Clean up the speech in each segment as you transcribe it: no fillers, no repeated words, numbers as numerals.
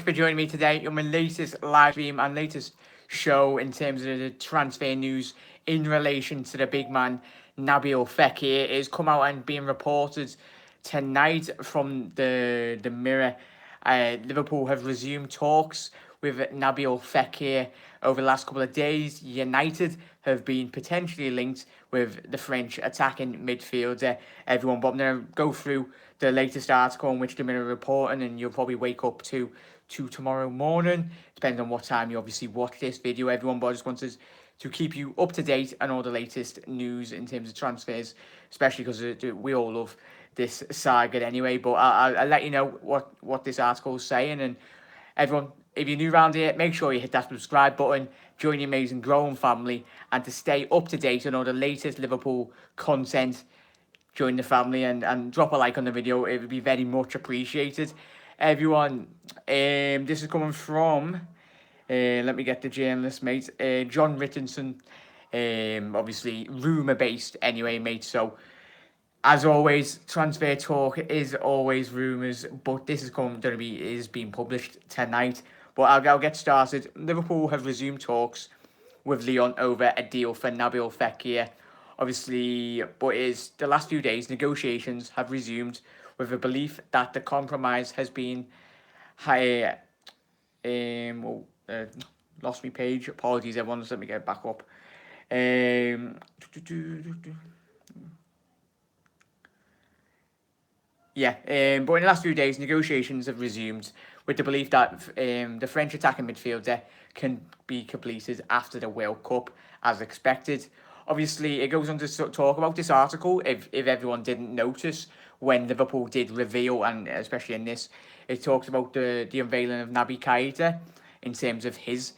for joining me today on my latest live stream and latest show in terms of the transfer news in relation to the big man Nabil Fekir. It has come out and being reported tonight from the Mirror. Liverpool have resumed talks with Nabil Fekir over the last couple of days. United have been potentially linked with the French attacking midfielder. Everyone, but I'm going to go through the latest article in which the Mirror reporting, and you'll probably wake up to tomorrow morning. Depends on what time you obviously watch this video, everyone. But I just wanted to keep you up to date on all the latest news in terms of transfers, especially because we all love this saga anyway. But I'll let you know what this article is saying. And everyone, if you're new around here, make sure you hit that subscribe button, join the amazing growing family, and to stay up to date on all the latest Liverpool content, join the family and drop a like on the video. It would be very much appreciated. Everyone, this is coming from, let me get the journalist, mate, John Rittenson, obviously rumour based anyway, mate. So as always, transfer talk is always rumours, but this is being published tonight. But I'll get started. Liverpool have resumed talks with Lyon over a deal for Nabil Fekir. Obviously, but is the last few days negotiations have resumed with a belief that the compromise has been high. Lost me page. Apologies, everyone. Just let me get it back up. But in the last few days, negotiations have resumed with the belief that the French attacking midfielder can be completed after the World Cup as expected. Obviously, it goes on to talk about this article, if everyone didn't notice, when Liverpool did reveal, and especially in this, it talks about the unveiling of Naby Keita in terms of his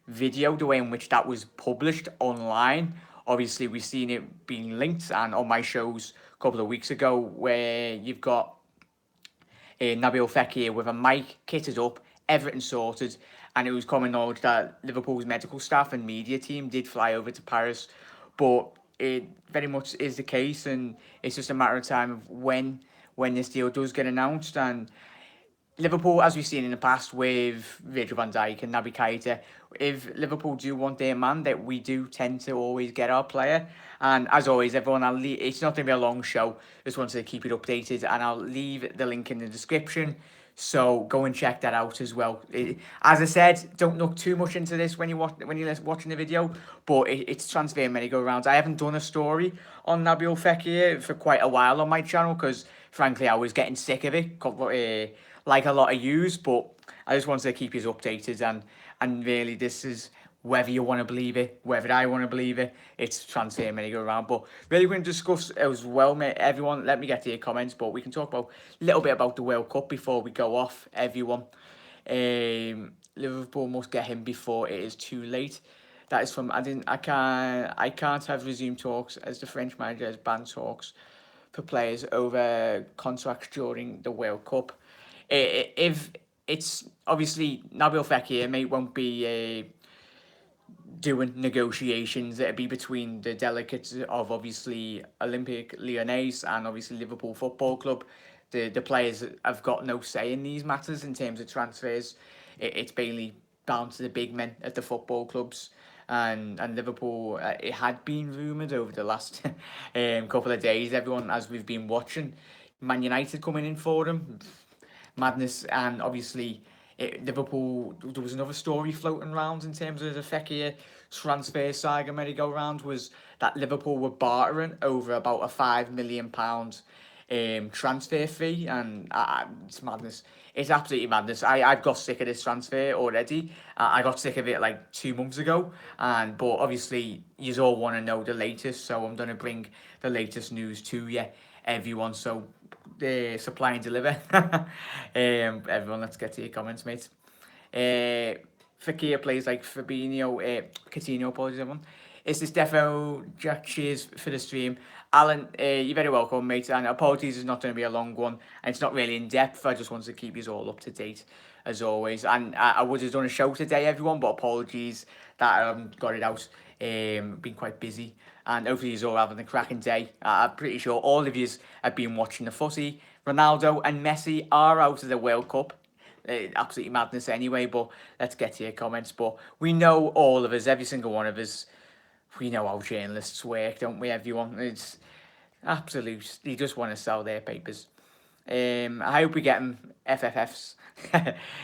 video, the way in which that was published online. Obviously, we've seen it being linked, and on my shows a couple of weeks ago, where you've got Nabil Fekir with a mic kitted up, everything sorted, and it was common knowledge that Liverpool's medical staff and media team did fly over to Paris, but it very much is the case, and it's just a matter of time of when this deal does get announced. And Liverpool, as we've seen in the past with Virgil van Dijk and Naby Keita, if Liverpool do want their man, that we do tend to always get our player. And as always, everyone, it's not going to be a long show. Just wanted to keep it updated, and I'll leave the link in the description. So go and check that out as well. As I said, don't look too much into this when you're watching the video, but it's transfer merry-go-rounds. I haven't done a story on Nabil Fekir for quite a while on my channel because, frankly, I was getting sick of it, like a lot of yous. But I just wanted to keep you updated, and really, this is whether you want to believe it, whether I want to believe it, it's transfer merry-go-round. But really, we're going to discuss as well, mate. Everyone, let me get to your comments, but we can talk about a little bit about the World Cup before we go off, everyone. Liverpool must get him before it is too late. That is from, I can't have resumed talks as the French manager has banned talks for players over contracts during the World Cup. If it's obviously Nabil Fekir, mate, won't be doing negotiations. It'd be between the delegates of obviously Olympique Lyonnais and obviously Liverpool Football Club. The players have got no say in these matters in terms of transfers. It's mainly down to the big men at the football clubs. And Liverpool, it had been rumoured over the last couple of days, everyone, as we've been watching. Man United coming in for them. Madness. And obviously Liverpool, there was another story floating around in terms of the Fekir transfer saga merry-go-round, was that Liverpool were bartering over about a £5 million transfer fee, and it's madness. It's absolutely madness. I've got sick of this transfer already. I got sick of it like 2 months ago, but obviously you all want to know the latest, so I'm going to bring the latest news to you, everyone. So supply and deliver. Everyone, let's get to your comments, mate. Fekir plays like Fabinho, Coutinho, apologies, everyone. Is this defo Jack? Cheers for the stream. Alan, you're very welcome, mate. And apologies, it's not going to be a long one. And it's not really in depth. I just wanted to keep you all up to date, as always. And I would have done a show today, everyone, but apologies that I haven't got it out. Been quite busy. And hopefully you're all having a cracking day. I'm pretty sure all of you have been watching the footy. Ronaldo and Messi are out of the World Cup. absolutely madness anyway. But let's get to your comments. But we know, all of us, every single one of us, we know how journalists work, don't we, everyone? It's absolute. They just want to sell their papers. I hope we get them FFFs,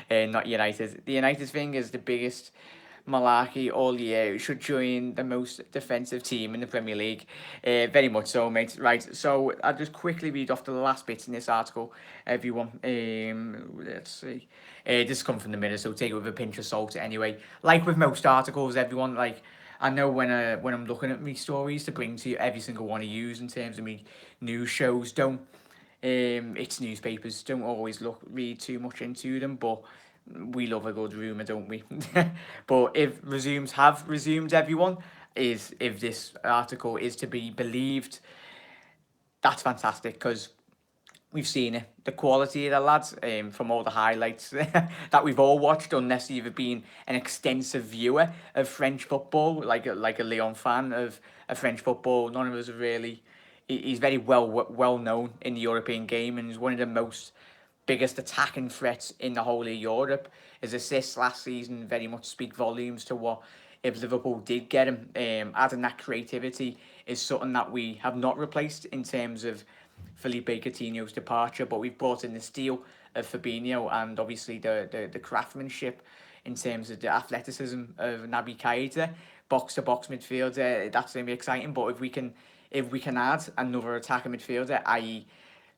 not United. The United thing is the biggest malarkey all year. It should join the most defensive team in the Premier League. Very much so, mate. Right, so I'll just quickly read off the last bits in this article, everyone. Let's see. This comes from the Mirror, so take it with a pinch of salt anyway. Like with most articles, everyone, like, I know when I'm looking at me stories to bring to you, every single one of you in terms of me news shows, don't it's newspapers, don't always read too much into them, but we love a good rumour, don't we? But if resumes have resumed, everyone, is if this article is to be believed, that's fantastic, because we've seen it, the quality of the lads, from all the highlights that we've all watched, unless you've been an extensive viewer of French football, like a Lyon fan of French football. None of us have really. He's very well known in the European game, and he's one of the most biggest attacking threats in the whole of Europe. His assists last season very much speak volumes to what if Liverpool did get him. Adding that creativity is something that we have not replaced in terms of Felipe Coutinho's departure, but we've brought in the steel of Fabinho, and obviously the craftsmanship in terms of the athleticism of Naby Keita, box to box midfielder. That's going to be exciting. But if we can add another attacking midfielder, i.e.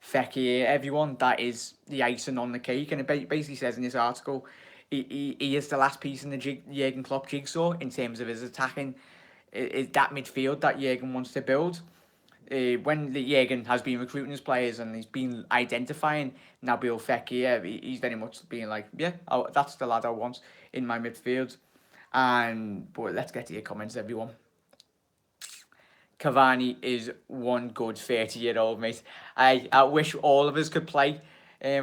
Fekir, everyone, that is the icing on the cake. And it basically says in this article, he is the last piece in the Jurgen Klopp jigsaw in terms of his attacking, is that midfield that Jurgen wants to build. When the Jurgen has been recruiting his players and he's been identifying Nabil Fekir, he's very much being like, yeah, that's the lad I want in my midfield. But let's get to your comments, everyone. Cavani is one good 30-year-old, mate. I wish all of us could play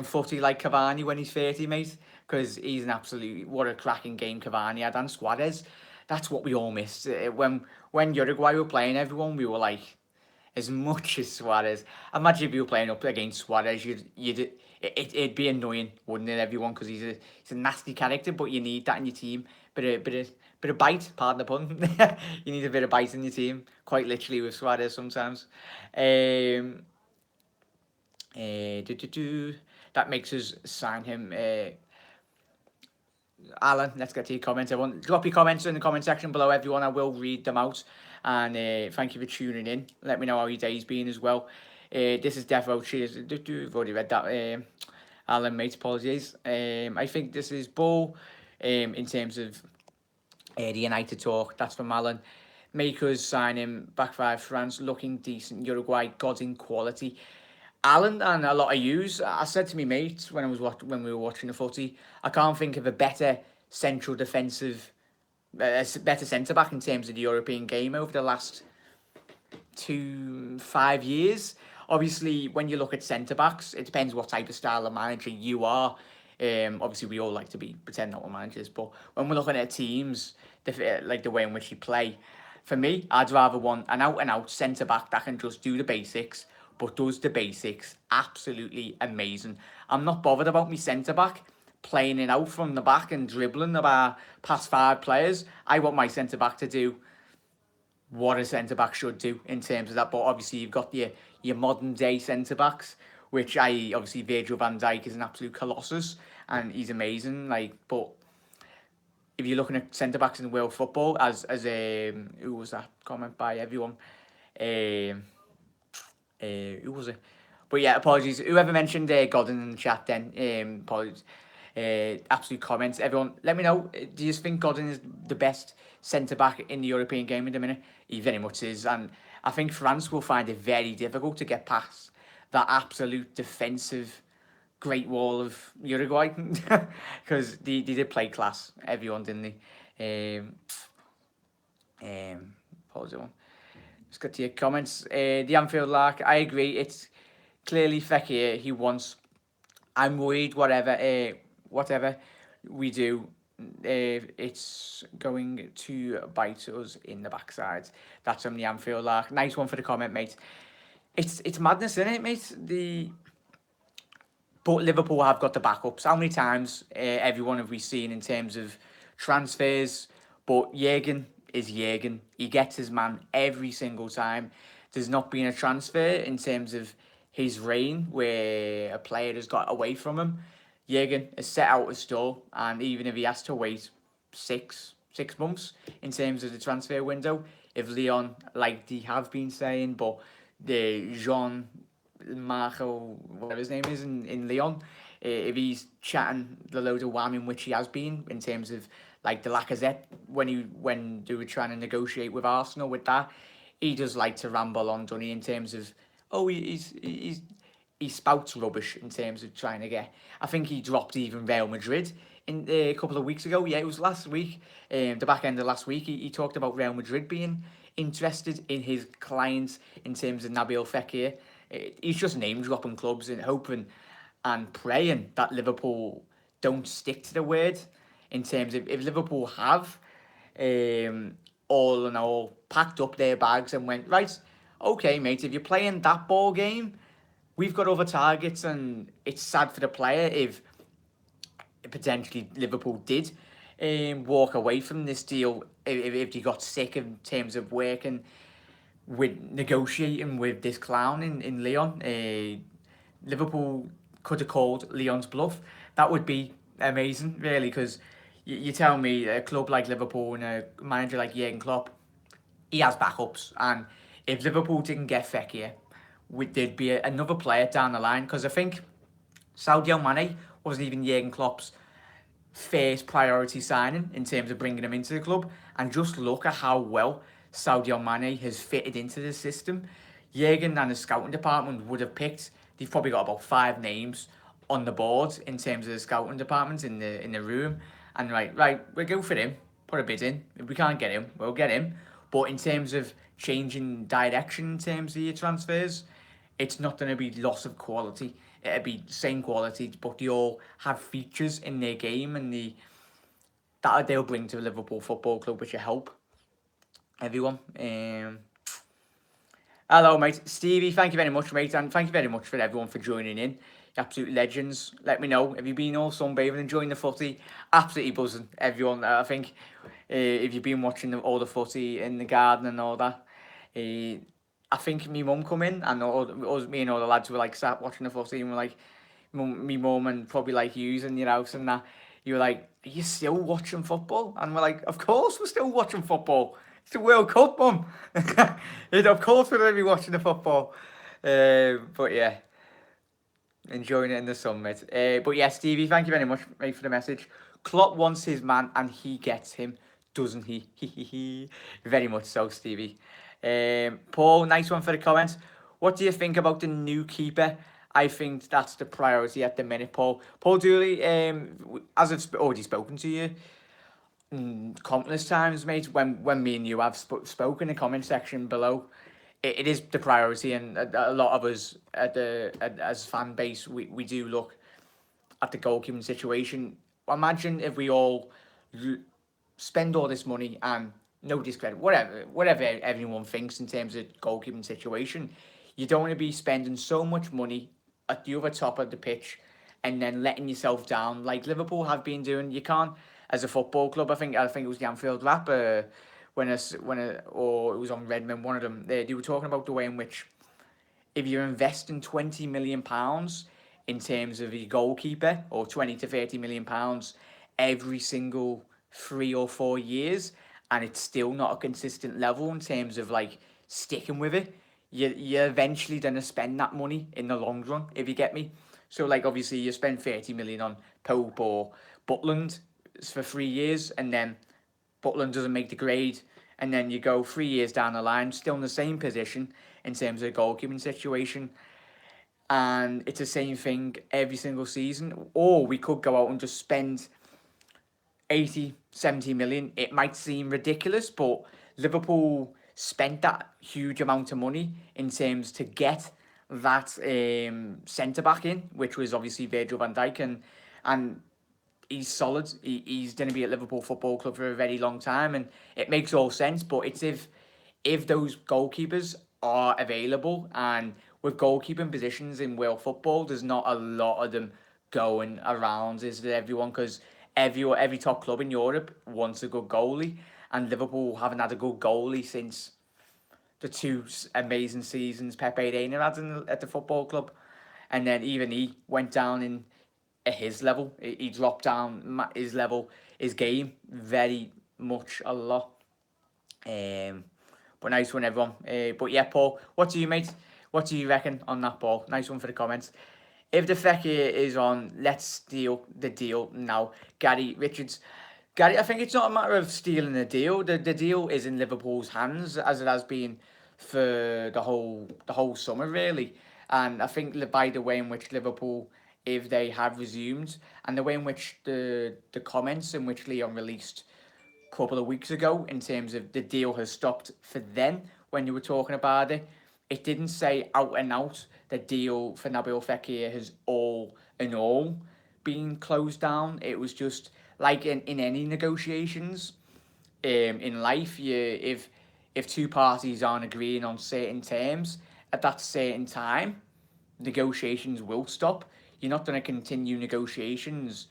footy like Cavani when he's 30, mate, because he's an absolute, what a cracking game Cavani had, and Suarez. That's what we all missed. When Uruguay were playing, everyone, we were like, as much as Suarez. Imagine if you were playing up against Suarez, it'd be annoying, wouldn't it, everyone? Because he's a nasty character, but you need that in your team. Bit of bite, pardon the pun. You need a bit of bite in your team, quite literally with Suarez sometimes. That makes us sign him. Alan, let's get to your comments. Everyone, drop your comments in the comment section below, everyone. I will read them out. And thank you for tuning in. Let me know how your day's been as well. This is Defo. Cheers. I've already read that. Alan, mate, apologies. I think this is Bull in terms of the United talk. That's from Alan. Makers sign him. Backfire France, looking decent. Uruguay, God in quality. Alan and a lot of yous, I said to me mates when we were watching the footy, I can't think of a better central defensive, better centre back in terms of the European game over the last 5 years. Obviously, when you look at centre backs, it depends what type of style of manager you are. Obviously, we all like to pretend that we're managers, but when we're looking at teams, like the way in which you play, for me, I'd rather want an out-and-out centre back that can just do the basics, but does the basics absolutely amazing. I'm not bothered about me centre back playing it out from the back and dribbling about past 5 players. I want my centre back to do what a centre back should do in terms of that. But obviously, you've got your modern day centre backs, which obviously Virgil van Dijk is an absolute colossus and he's amazing. But if you're looking at centre backs in world football, as who was that comment by everyone? Who was it? But yeah, apologies. Whoever mentioned Godin in the chat, then apologies. Absolute comments. Everyone, let me know. Do you think Godin is the best centre back in the European game at the minute? He very much is, and I think France will find it very difficult to get past that absolute defensive Great Wall of Uruguay, because they did play class. Everyone, didn't they? Pause it one. Let's get to your comments. The Anfield Lark, I agree. It's clearly Fekir he wants. I'm worried whatever we do, it's going to bite us in the backside. That's from the Anfield Lark. Nice one for the comment, mate. It's madness, isn't it, mate? But Liverpool have got the backups. How many times everyone have we seen in terms of transfers? But Jurgen is Jurgen. He gets his man every single time. There's not been a transfer in terms of his reign where a player has got away from him. Jurgen has set out a stall, and even if he has to wait six months in terms of the transfer window, if Lyon, like they have been saying, but the Jean Marco, whatever his name is in Lyon, if he's chatting the load of wham in which he has been in terms of like the Lacazette when they were trying to negotiate with Arsenal with that, he does like to ramble on, doesn't he, in terms of he spouts rubbish in terms of trying to get. I think he dropped even Real Madrid in a couple of weeks ago. Yeah, it was last week. The back end of last week, he talked about Real Madrid being interested in his clients in terms of Nabil Fekir. He's just name dropping clubs and hoping and praying that Liverpool don't stick to the word. In terms of if Liverpool have all in all packed up their bags and went, right, okay, mate, if you're playing that ball game, we've got other targets, and it's sad for the player if potentially Liverpool did walk away from this deal if they got sick in terms of working with negotiating with this clown in Lyon. Liverpool could have called Lyon's bluff. That would be amazing, really, because you tell me a club like Liverpool and a manager like Jurgen Klopp, he has backups, and if Liverpool didn't get Fekir, there'd be another player down the line, because I think Sadio Mane wasn't even Jurgen Klopp's first priority signing in terms of bringing him into the club, and just look at how well Sadio Mane has fitted into the system. Jurgen and the scouting department would have picked. They've probably got about 5 names on the board in terms of the scouting department in the room, and right, we'll go for him. Put a bid in. If we can't get him, we'll get him. But in terms of changing direction in terms of your transfers, it's not going to be loss of quality. It'll be same quality, but they all have features in their game and that they'll bring to Liverpool Football Club, which will help everyone. Hello, mate. Stevie, thank you very much, mate, and thank you very much for everyone for joining in. You're absolute legends. Let me know. Have you been all sunbathing, enjoying the footy? Absolutely buzzing, everyone. I think if you've been watching all the footy in the garden and all that, I think me mum come in and me and all the lads were like sat watching the footy and we're like, me mum and probably like yous in your house and that. You were like, are you still watching football? And we're like, of course we're still watching football. It's the World Cup, mum. Of course we're going to be watching the football. But yeah, enjoying it in the sun, mate. But yeah, Stevie, thank you very much, mate, for the message. Klopp wants his man and he gets him, doesn't he? Very much so, Stevie. Paul, nice one for the comments. What do you think about the new keeper? I think that's the priority at the minute, Paul. Paul Dooley, as I've already spoken to you countless times, mate, when me and you have spoken in the comment section below, it is the priority, and a lot of us as fan base, we do look at the goalkeeping situation. Imagine if we all spend all this money and no discredit, whatever everyone thinks in terms of goalkeeping situation, you don't want to be spending so much money at the other top of the pitch and then letting yourself down like Liverpool have been doing. You can't, as a football club. I think it was the Anfield Wrap or it was on Redmond. One of them, they were talking about the way in which if you're investing £20 million in terms of your goalkeeper, or 20 to 30 million pounds every single 3 or 4 years, and it's still not a consistent level in terms of like sticking with it, you're eventually going to spend that money in the long run, if you get me. So like obviously you spend 30 million on Pope or Butland for 3 years, and then Butland doesn't make the grade, and then you go 3 years down the line still in the same position in terms of the goalkeeping situation, and it's the same thing every single season. Or we could go out and just spend 80, 70 million. It might seem ridiculous, but Liverpool spent that huge amount of money in terms to get that centre-back in, which was obviously Virgil van Dijk, and he's solid. He's going to be at Liverpool Football Club for a very long time, and it makes all sense. But it's if those goalkeepers are available and with goalkeeping positions in world football, there's not a lot of them going around, is there, everyone? Because every top club in Europe wants a good goalie, and Liverpool haven't had a good goalie since the two amazing seasons Pepe Reina had at the football club. And then even he went down in at his level. He dropped down his level, his game, very much a lot. But nice one, everyone. But yeah, Paul, what do you, mate? What do you reckon on that ball? Nice one for the comments. If the Fekir is on, let's steal the deal now. Gary Richards. Gary, I think it's not a matter of stealing the deal. The deal is in Liverpool's hands, as it has been for the whole summer, really. And I think by the way in which Liverpool, if they have resumed, and the way in which the comments in which Lyon released a couple of weeks ago in terms of the deal has stopped for them when you were talking about it, it didn't say out and out the deal for Nabil Fekir has all in all been closed down. It was just like in any negotiations in life, if two parties aren't agreeing on certain terms at that certain time, negotiations will stop. You're not going to continue negotiations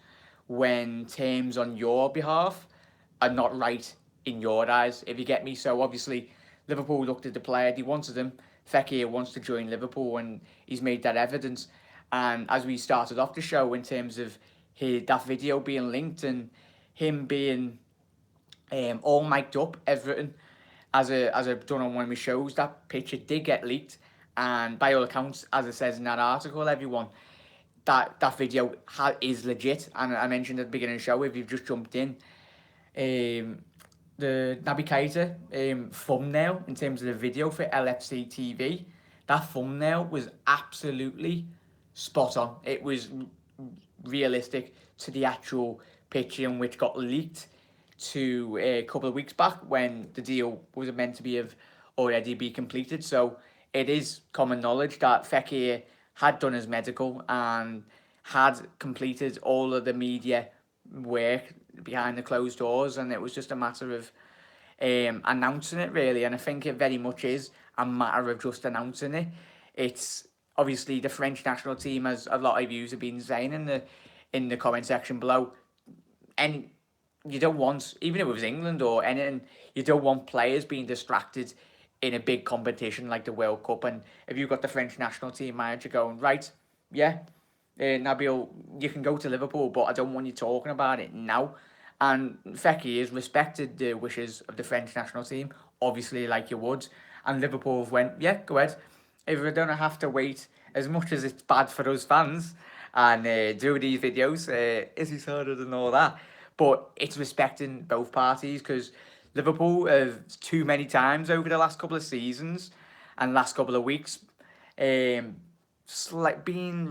when terms on your behalf are not right in your eyes, if you get me. So obviously, Liverpool looked at the player, they wanted him. Fekir wants to join Liverpool, and he's made that evidence. And as we started off the show, in terms of that video being linked and him being all mic'd up, everything, as I've done on one of my shows, that picture did get leaked. And by all accounts, as it says in that article, everyone, that video is legit. And I mentioned at the beginning of the show, if you've just jumped in, the Naby Keita thumbnail in terms of the video for LFC TV, that thumbnail was absolutely spot on. It was realistic to the actual picture, in which got leaked to a couple of weeks back when the deal was meant to be already be completed. So it is common knowledge that Fekir had done his medical and had completed all of the media work behind the closed doors, and it was just a matter of announcing it, really. And I think it very much is a matter of just announcing it. It's obviously the French national team, as a lot of you have been saying in the comment section below, and you don't want, even if it was England or anything, you don't want players being distracted in a big competition like the World Cup. And if you've got the French national team manager going, right, yeah, Nabil, you can go to Liverpool, but I don't want you talking about it now. And Fekir has respected the wishes of the French national team, obviously, like you would. And Liverpool have went, yeah, go ahead. If we don't have to wait, as much as it's bad for us fans and do these videos, is he harder than all that? But it's respecting both parties, because Liverpool have too many times over the last couple of seasons and last couple of weeks being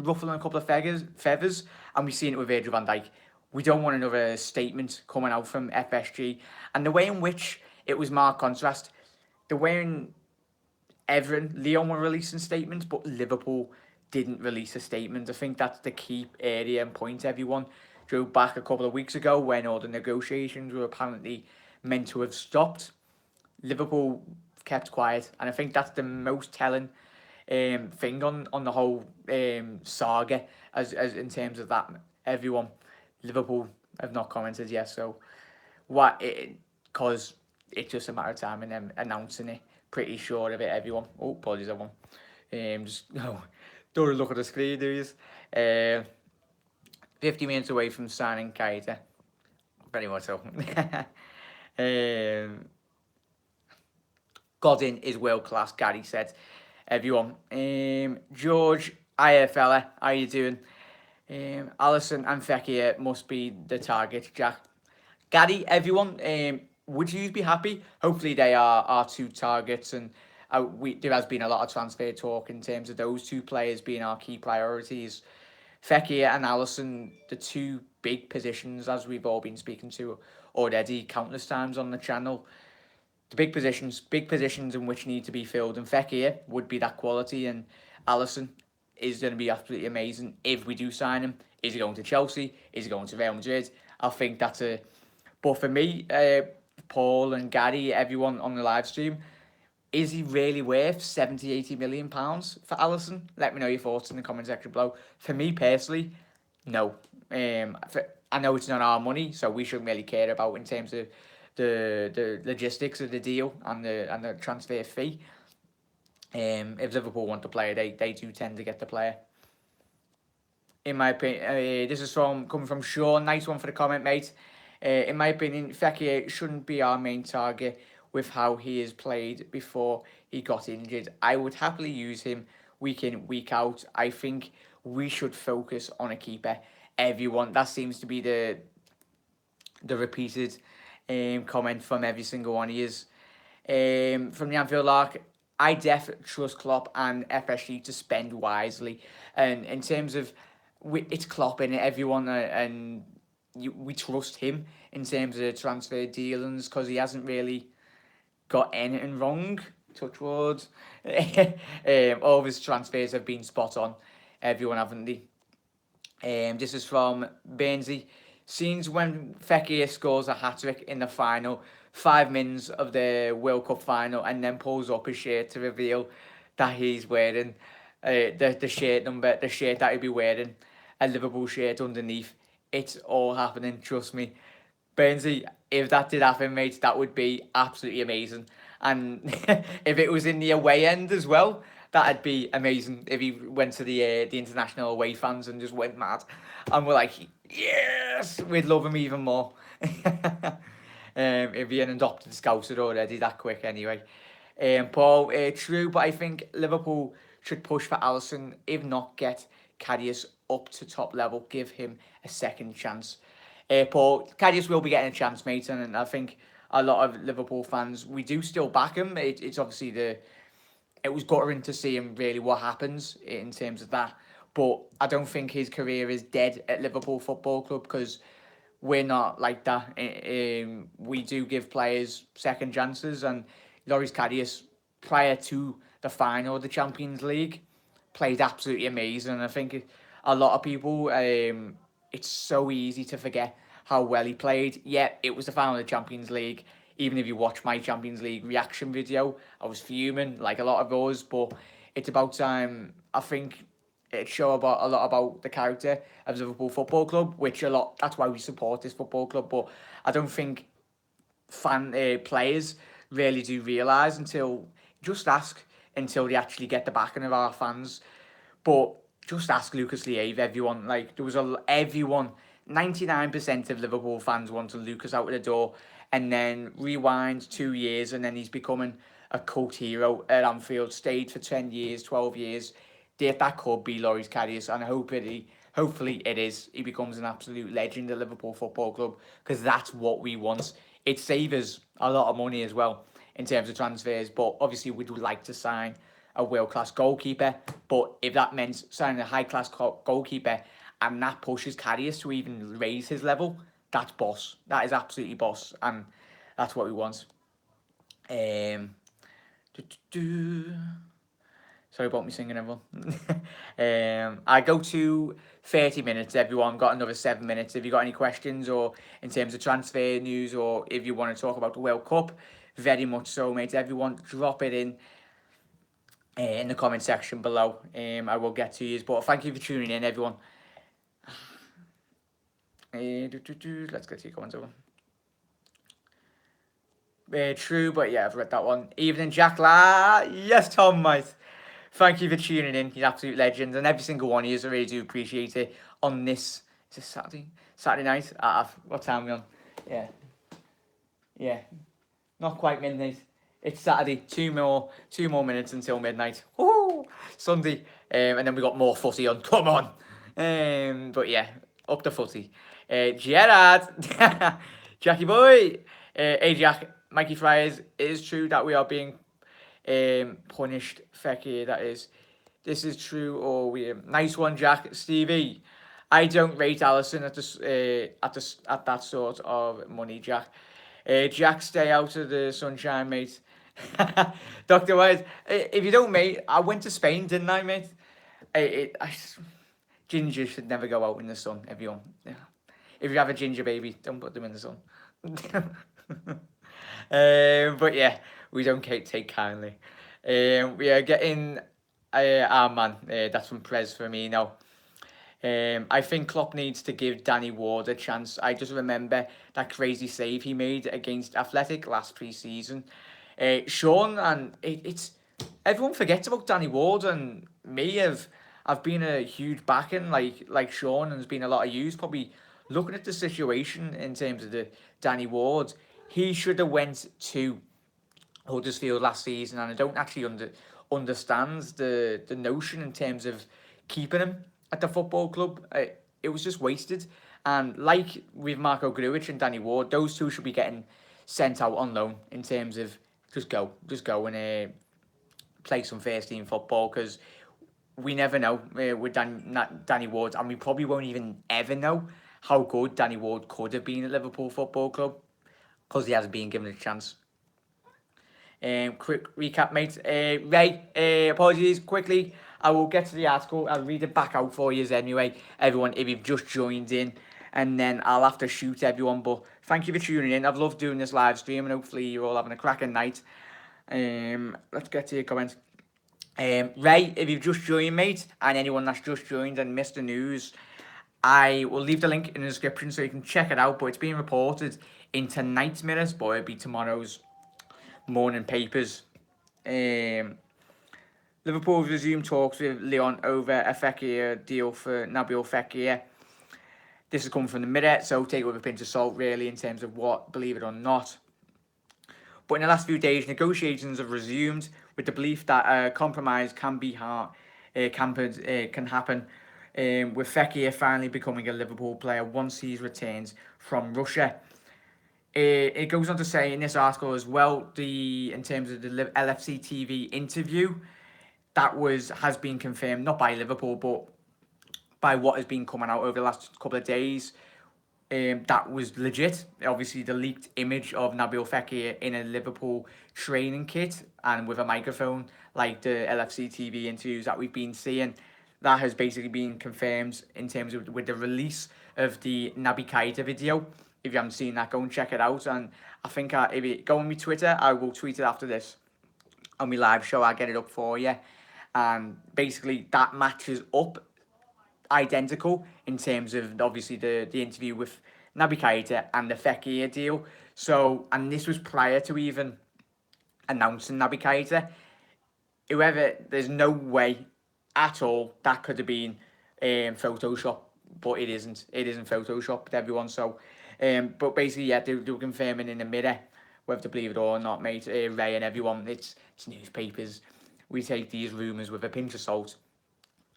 ruffling a couple of feathers, and we've seen it with Virgil van Dijk. We don't want another statement coming out from FSG. And the way in which it was marked contrast, the way in Everton, Lyon were releasing statements, but Liverpool didn't release a statement. I think that's the key area and point, everyone. Drove back a couple of weeks ago when all the negotiations were apparently meant to have stopped. Liverpool kept quiet, and I think that's the most telling thing on the whole saga as in terms of that, everyone. Liverpool have not commented yet, so because it's just a matter of time and them announcing it. Pretty sure of it, everyone. Oh, apologies, everyone. Just don't look at the screen, do you? 50 minutes away from signing Keita. Very much so. Godin is world class, Gary said. Everyone. George, hiya fella, how you doing? Alisson and Fekir must be the target, Jack. Gary, everyone, would you be happy? Hopefully they are our two targets, and there has been a lot of transfer talk in terms of those two players being our key priorities. Fekir and Alisson, the two big positions, as we've all been speaking to already countless times on the channel. The big positions in which need to be filled, and Fekir would be that quality, and Alisson is going to be absolutely amazing if we do sign him. Is he going to Chelsea? Is he going to Real Madrid? I think that's but for me, Paul and Gary, everyone on the live stream, Is he really worth 70, 80 million pounds for Alisson? Let me know your thoughts in the comment section below. For me personally, no. I know it's not our money, so we shouldn't really care about in terms of the logistics of the deal and the transfer fee. If Liverpool want the player, they do tend to get the player. In my opinion, this is coming from Sean. Nice one for the comment, mate. In my opinion, Fekir shouldn't be our main target with how he has played before he got injured. I would happily use him week in, week out. I think we should focus on a keeper. Everyone, that seems to be the repeated comment from every single one of you. From the Anfield Lark, I definitely trust Klopp and FSG to spend wisely. And in terms of, it's Klopp in it, everyone, and we trust him in terms of transfer dealings because he hasn't really got anything wrong. Touch wood. All of his transfers have been spot on. Everyone, haven't they? This is from Bernsey. Scenes when Fekir scores a hat-trick in the final 5 minutes of the World Cup final and then pulls up his shirt to reveal that he's wearing the shirt number, the shirt that he'd be wearing, a Liverpool shirt underneath. It's all happening, trust me. Bernsey, if that did happen, mate, that would be absolutely amazing. And if it was in the away end as well, that'd be amazing if he went to the international away fans and just went mad. And we're like, yes, we'd love him even more. If he had adopted Scouser already that quick anyway. Paul, true, but I think Liverpool should push for Alisson, if not get Karius up to top level, give him a second chance. Paul, Karius will be getting a chance, mate, and I think a lot of Liverpool fans, we do still back him. It's obviously it was guttering to see him really what happens in terms of that. But I don't think his career is dead at Liverpool Football Club because we're not like that. We do give players second chances, and Loris Karius, prior to the final of the Champions League, played absolutely amazing. I think a lot of people, it's so easy to forget how well he played. Yeah, it was the final of the Champions League. Even if you watch my Champions League reaction video, I was fuming like a lot of those. But it's about time. I think it show about a lot about the character of Liverpool Football Club, which a lot. That's why we support this football club. But I don't think players really do realise until they actually get the backing of our fans. But just ask Lucas Leiva, everyone. Like, there was everyone, 99% of Liverpool fans wanted Lucas out of the door. And then rewind 2 years, and then he's becoming a cult hero at Anfield. Stayed for 10 years, 12 years. That could be Loris Karius, and hopefully it is. He becomes an absolute legend at Liverpool Football Club, because that's what we want. It saves us a lot of money as well in terms of transfers, but obviously we'd like to sign a world-class goalkeeper. But if that meant signing a high-class goalkeeper and that pushes Karius to even raise his level, that's boss. That is absolutely boss, and that's what we want. Sorry about me singing, everyone. I go to 30 minutes, everyone. Got another 7 minutes. If you got any questions or in terms of transfer news, or if you want to talk about the World Cup, very much so, mate. Everyone, drop it in the comment section below. I will get to you. But thank you for tuning in, everyone. Let's get to your comments over. True, but yeah, I've read that one. Evening, Jack La. Yes, Tom, mate. Thank you for tuning in. You're absolute legend. And every single one of you, I really do appreciate it. On this, is this Saturday? Saturday night? What time are we on? Yeah. Not quite midnight. It's Saturday. Two more minutes until midnight. Woo! Sunday. And then we got more footy on. Come on. But yeah, up the footy. Gerard. Jackie boy. Hey Jack. Mikey Friars. It is true that we are being punished. Fekir, that is. This is true, or nice one, Jack. Stevie, I don't rate Alisson at that sort of money, Jack. Jack, stay out of the sunshine, mate. Dr. White, if you don't, mate, I went to Spain, didn't I, mate? Ginger should never go out in the sun, everyone. If you have a ginger baby, don't put them in the sun. But yeah, we don't take kindly. We are getting our man. That's from Prez Firmino. I think Klopp needs to give Danny Ward a chance. I just remember that crazy save he made against Athletic last pre-season. Sean, and it's everyone forgets about Danny Ward, and me have I've been a huge backing like Sean, and there's been a lot of use probably looking at the situation in terms of the Danny Ward. He should have went to Huddersfield last season, and I don't actually understand the notion in terms of keeping him at the football club. It was just wasted. And like with Marco Grujic and Danny Ward, those two should be getting sent out on loan in terms of just go and play some first team football, because we never know with Danny Ward, and we probably won't even ever know how good Danny Ward could have been at Liverpool Football Club because he hasn't been given a chance. Quick recap, mate. Ray, apologies, quickly. I will get to the article. I'll read it back out for you anyway, everyone, if you've just joined in. And then I'll have to shoot everyone. But thank you for tuning in. I've loved doing this live stream, and hopefully you're all having a cracking night. Let's get to your comments. Ray, if you've just joined, mate, and anyone that's just joined and missed the news, I will leave the link in the description so you can check it out. But it's being reported in tonight's minutes, but it'll be tomorrow's morning papers. Liverpool have resumed talks with Lyon over a Fekir deal for Nabil Fekir. This is coming from the Mirror, so take it with a pinch of salt, really, in terms of what, believe it or not. But in the last few days, negotiations have resumed with the belief that a compromise can happen, with Fekir finally becoming a Liverpool player once he's returned from Russia. It goes on to say in this article as well, in terms of the LFC TV interview, that has been confirmed not by Liverpool but by what has been coming out over the last couple of days. That was legit. Obviously, the leaked image of Nabil Fekir in a Liverpool training kit and with a microphone, like the LFC TV interviews that we've been seeing, that has basically been confirmed in terms of with the release of the Naby Keita video. If you haven't seen that, go and check it out. And I think if you go on my Twitter, I will tweet it after this on my live show. I'll get it up for you. And basically, that matches up identical in terms of obviously the interview with Naby Keita and the Fekir deal. So, and this was prior to even announcing Naby Keita. There's no way at all that could have been Photoshop, but it isn't. It isn't Photoshopped, everyone. So, but basically, yeah, they were confirming in the Mirror, whether to believe it or not, mate. Ray and everyone, it's newspapers. We take these rumours with a pinch of salt.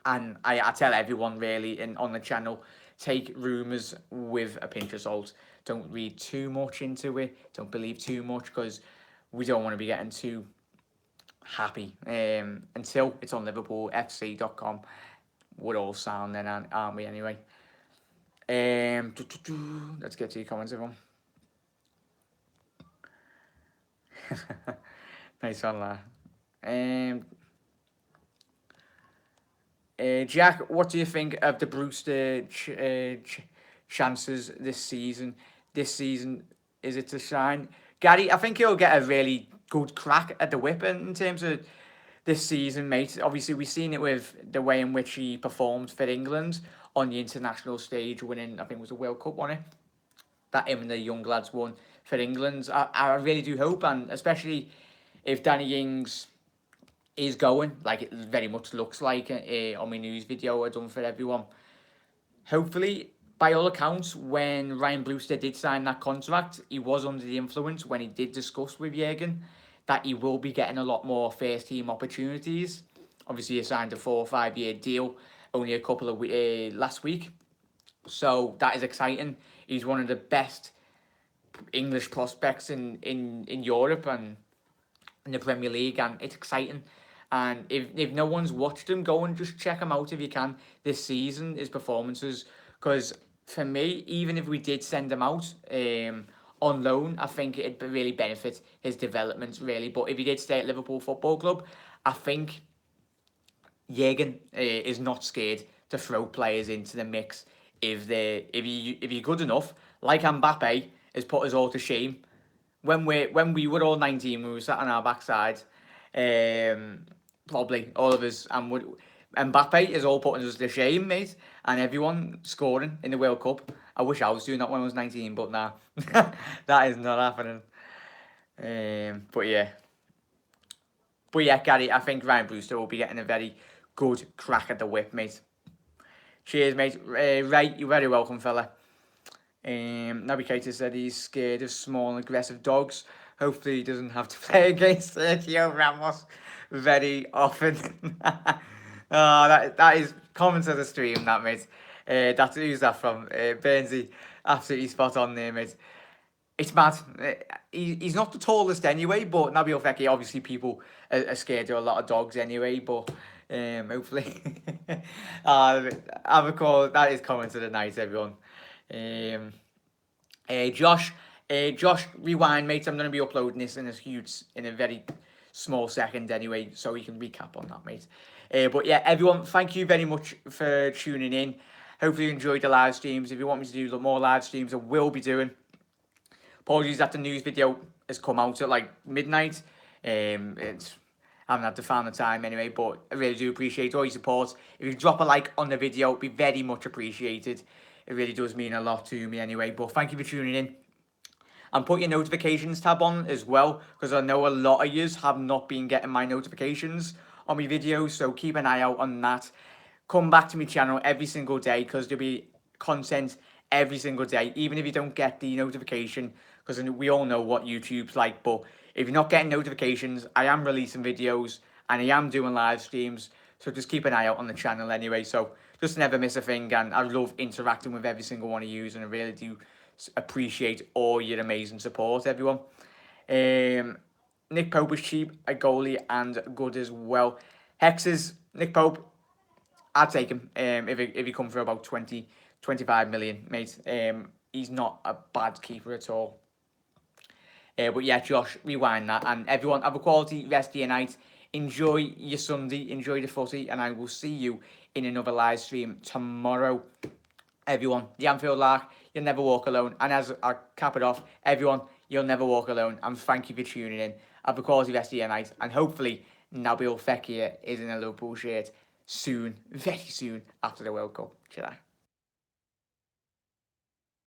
And I tell everyone really on the channel, take rumours with a pinch of salt. Don't read too much into it. Don't believe too much, because we don't want to be getting too happy until it's on liverpoolfc.com. We're all sound then, aren't we, anyway? Let's get to your comments, everyone. Nice one, there. Jack, what do you think of the Brewster chances this season? This season, is it to shine? Gary, I think he'll get a really good crack at the whip in terms of this season, mate. Obviously, we've seen it with the way in which he performed for England on the international stage, winning, I think it was a World Cup, wasn't it? That him and the young lads won for England. I really do hope, and especially if Danny Ings is going, like it very much looks like on my news video I done for everyone. Hopefully, by all accounts, when Ryan Brewster did sign that contract, he was under the influence when he did discuss with Jurgen that he will be getting a lot more first team opportunities. Obviously, he signed a 4 or 5 year deal only a couple of last week, so that is exciting. He's one of the best English prospects in Europe and in the Premier League, and it's exciting. And if no one's watched him, go and just check him out if you can this season, his performances. Because for me, even if we did send him out on loan, I think it'd really benefit his development, really. But if he did stay at Liverpool Football Club, I think Jurgen is not scared to throw players into the mix if you're good enough, like Mbappe has put us all to shame when we were all 19, we were sat on our backside, probably all of us, and Mbappe is all putting us to shame, mate, and everyone scoring in the World Cup. I wish I was doing that when I was 19, but nah, that is not happening. But yeah. But yeah, Gary, I think Ryan Brewster will be getting a very good crack at the whip, mate. Cheers, mate. Ray, you're very welcome, fella. Navigator said he's scared of small and aggressive dogs. Hopefully he doesn't have to play against Sergio Ramos very often. That is comments of the stream, that, mate. That's who's that from? Burnsy, absolutely spot on there, mate. It's mad. He's not the tallest anyway, but Nabil Fekir, obviously people are scared of a lot of dogs anyway, but hopefully. I recall that is comments of the night, everyone. Josh, rewind, mate. I'm going to be uploading this in a very small second anyway, so we can recap on that, mate. But yeah, everyone, thank you very much for tuning in. Hopefully you enjoyed the live streams. If you want me to do more live streams, I will be doing. Apologies that the news video has come out at like midnight. I haven't had to find the time anyway, but I really do appreciate all your support. If you drop a like on the video, it'd be very much appreciated. It really does mean a lot to me anyway. But thank you for tuning in. And put your notifications tab on as well, because I know a lot of yous have not been getting my notifications on my videos, so keep an eye out on that. Come back to my channel every single day, because there'll be content every single day, even if you don't get the notification, because we all know what YouTube's like. But if you're not getting notifications, I am releasing videos and I am doing live streams, so just keep an eye out on the channel anyway. So just never miss a thing, and I love interacting with every single one of you, and I really do appreciate all your amazing support, everyone. Nick Pope is cheap, a goalie, and good as well. Hexes, Nick Pope, I'd take him if he come for about 25 million, mate. He's not a bad keeper at all. But yeah, Josh, rewind that. And everyone, have a quality rest of your night. Enjoy your Sunday, enjoy the footy, and I will see you in another live stream tomorrow. Everyone, the Anfield Lark, you'll never walk alone. And as I cap it off, everyone, you'll never walk alone. And thank you for tuning in. Have a quality rest of your night. And hopefully, Nabil Fekir is in a Liverpool shirt soon, very soon, after the World Cup. Shall I?